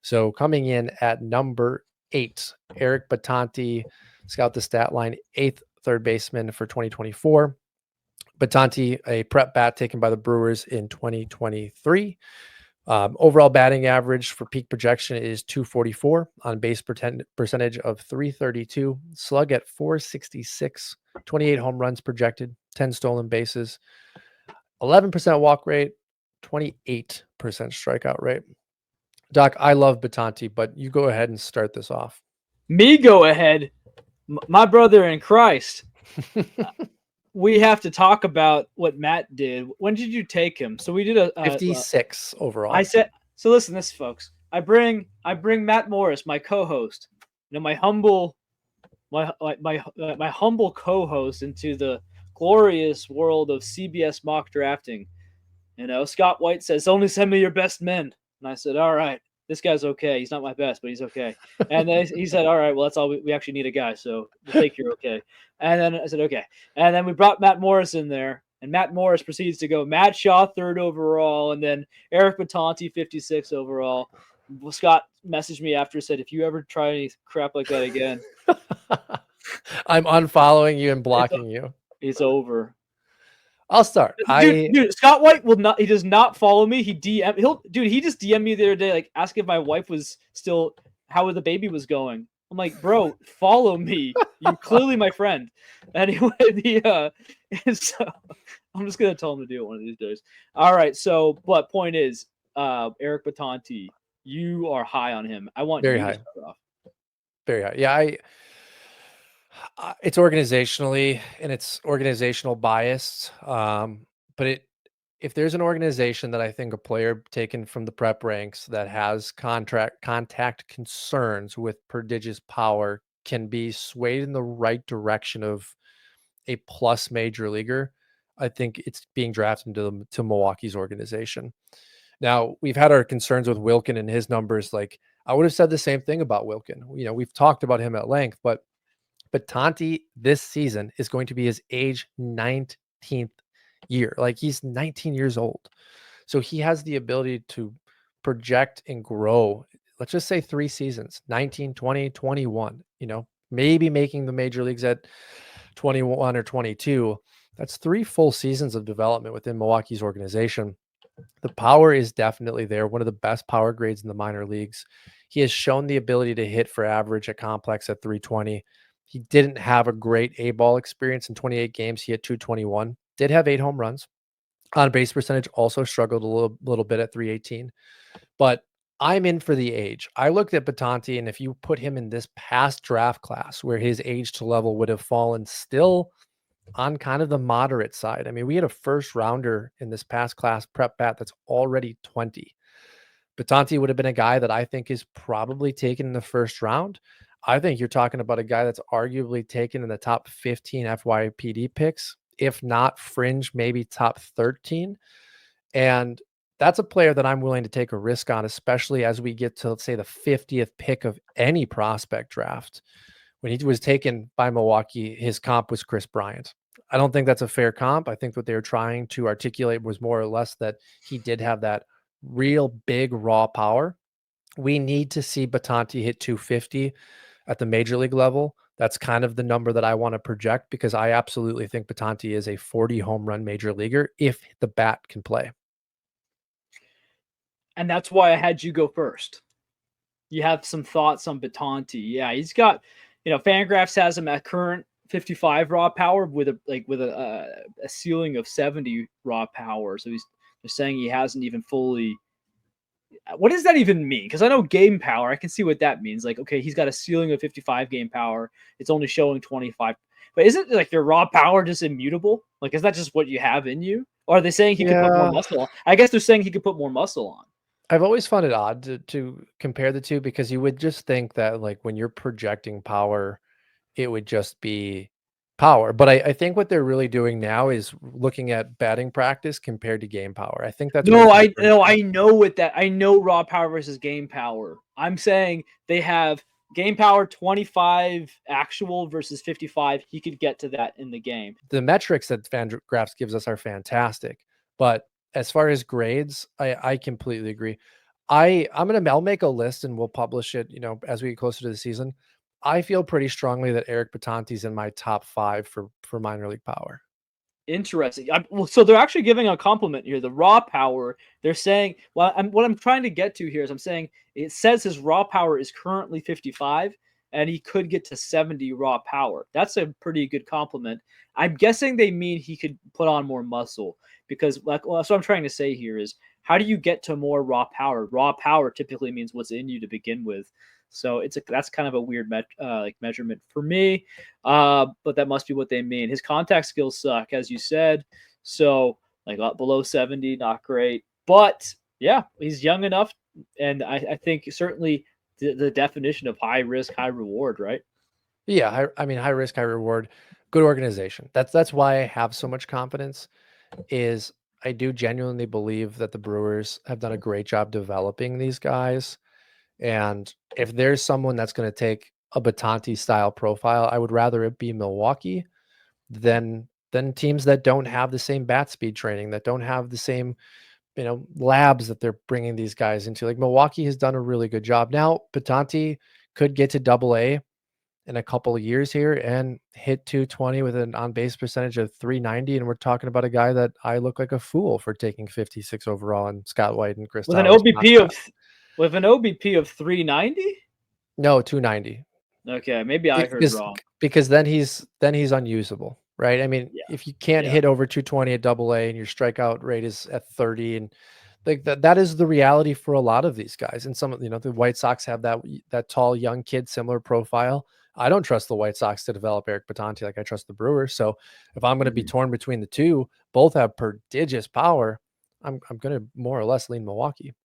So coming in at number 8, Eric Bitonti, scout the stat line, 8th third baseman for 2024. Bitonti, a prep bat taken by the Brewers in 2023. Overall batting average for peak projection is 244, on base percentage of 332, slug at 466, 28 home runs projected, 10 stolen bases, 11% walk rate, 28% strikeout rate. Doc, I love Bitonti, but you go ahead and start this off. Me go ahead. My brother in Christ. We have to talk about what Matt did. When did you take him? So we did a 56 overall. I said so. Listen, this folks. I bring Matt Morris, my co-host. My humble co-host into the glorious world of CBS mock drafting. Scott White says, "Only send me your best men," and I said, "All right." This guy's okay. He's not my best, but he's okay. And then he said, all right, well, that's all. We actually need a guy, so we'll take your okay. And then I said, okay. And then we brought Matt Morris in there, and Matt Morris proceeds to go Matt Shaw 3rd overall, and then Eric Bitonti 56 overall. Well, Scott messaged me after, said, if you ever try any crap like that again. I'm unfollowing you and blocking you. It's over. I'll start. Dude, Scott White will not. He does not follow me. He just DM'd me the other day, like asking if my wife was still, how the baby was going. I'm like, bro, follow me. You're clearly my friend. Anyway, so I'm just gonna tell him to do it one of these days. All right. So, but point is, Eric Bitonti, you are high on him. I want very you high. to start off. Very high. Yeah, it's organizationally and it's organizational biased. But if there's an organization that I think a player taken from the prep ranks that has contact concerns with prodigious power can be swayed in the right direction of a plus major leaguer, I think it's being drafted to Milwaukee's organization. Now, we've had our concerns with Wilkin and his numbers. Like, I would have said the same thing about Wilkin. We've talked about him at length, but Bitonti this season is going to be his age 19th year. Like, he's 19 years old. So he has the ability to project and grow. Let's just say 3 seasons, 19, 20, 21, maybe making the major leagues at 21 or 22. That's 3 full seasons of development within Milwaukee's organization. The power is definitely there. One of the best power grades in the minor leagues. He has shown the ability to hit for average at complex at 320. He didn't have a great A-ball experience in 28 games. He had 221. Did have 8 home runs. On base percentage also struggled a little bit at 318. But I'm in for the age. I looked at Bitonti, and if you put him in this past draft class where his age to level would have fallen still on kind of the moderate side. I mean, we had a first rounder in this past class prep bat that's already 20. Bitonti would have been a guy that I think is probably taken in the first round. I think you're talking about a guy that's arguably taken in the top 15 FYPD picks, if not fringe, maybe top 13. And that's a player that I'm willing to take a risk on, especially as we get to, let's say, the 50th pick of any prospect draft. When he was taken by Milwaukee, his comp was Chris Bryant. I don't think that's a fair comp. I think what they were trying to articulate was more or less that he did have that real big raw power. We need to see Bitonti hit 250 at the major league level. That's kind of the number that I want to project, because I absolutely think Bitonti is a 40 home run major leaguer if the bat can play. And that's why I had you go first. You have some thoughts on Bitonti. Yeah, he's got, Fangraphs has him at current 55 raw power with a ceiling of 70 raw power. So they're saying he hasn't even fully. What does that even mean? Because I know game power, I can see what that means. Like, okay, he's got a ceiling of 55 game power. It's only showing 25. But isn't like your raw power just immutable? Like, is that just what you have in you? Or are they saying he could put more muscle on? I guess they're saying he could put more muscle on. I've always found it odd to compare the two, because you would just think that, like, when you're projecting power, it would just be power. But I think what they're really doing now is looking at batting practice compared to game power. I think that's I know raw power versus game power. I'm saying they have game power 25 actual versus 55. He could get to that in the game. The metrics that Fangraphs gives us are fantastic, but as far as grades, I completely agree. I'll make a list and we'll publish it, as we get closer to the season. I feel pretty strongly that Eric Batonti's in my top 5 for minor league power. Interesting. Well, so they're actually giving a compliment here. The raw power, they're saying, well, what I'm trying to get to here is I'm saying it says his raw power is currently 55 and he could get to 70 raw power. That's a pretty good compliment. I'm guessing they mean he could put on more muscle because, like, well, that's what I'm trying to say here is how do you get to more raw power? Raw power typically means what's in you to begin with. So that's kind of a weird measurement for me. But that must be what they mean. His contact skills suck, as you said. So like below 70, not great. But yeah, he's young enough, and I think certainly the definition of high risk, high reward, right? Yeah, I mean, high risk, high reward, good organization. That's why I have so much confidence. Is I do genuinely believe that the Brewers have done a great job developing these guys. And if there's someone that's going to take a Batanti style profile, I would rather it be Milwaukee than teams that don't have the same bat speed training, that don't have the same, labs that they're bringing these guys into. Like Milwaukee has done a really good job. Now, Batanti could get to double A in a couple of years here and hit 220 with an on base percentage of 390. And we're talking about a guy that I look like a fool for taking 56 overall and Scott White and Chris With an Towers. OBP of with an OBP of 390. No, 290. Okay, maybe I heard Because wrong. because then he's unusable, right? I mean, Yeah, if you can't yeah. hit over 220 at double A and your strikeout rate is at 30, and like that is the reality for a lot of these guys. And some of the White Sox have that tall young kid similar profile. I don't trust the White Sox to develop Eric Batonti like I trust the Brewers. So if I'm going to be Mhm. torn between the two, both have prodigious power. I'm going to more or less lean Milwaukee.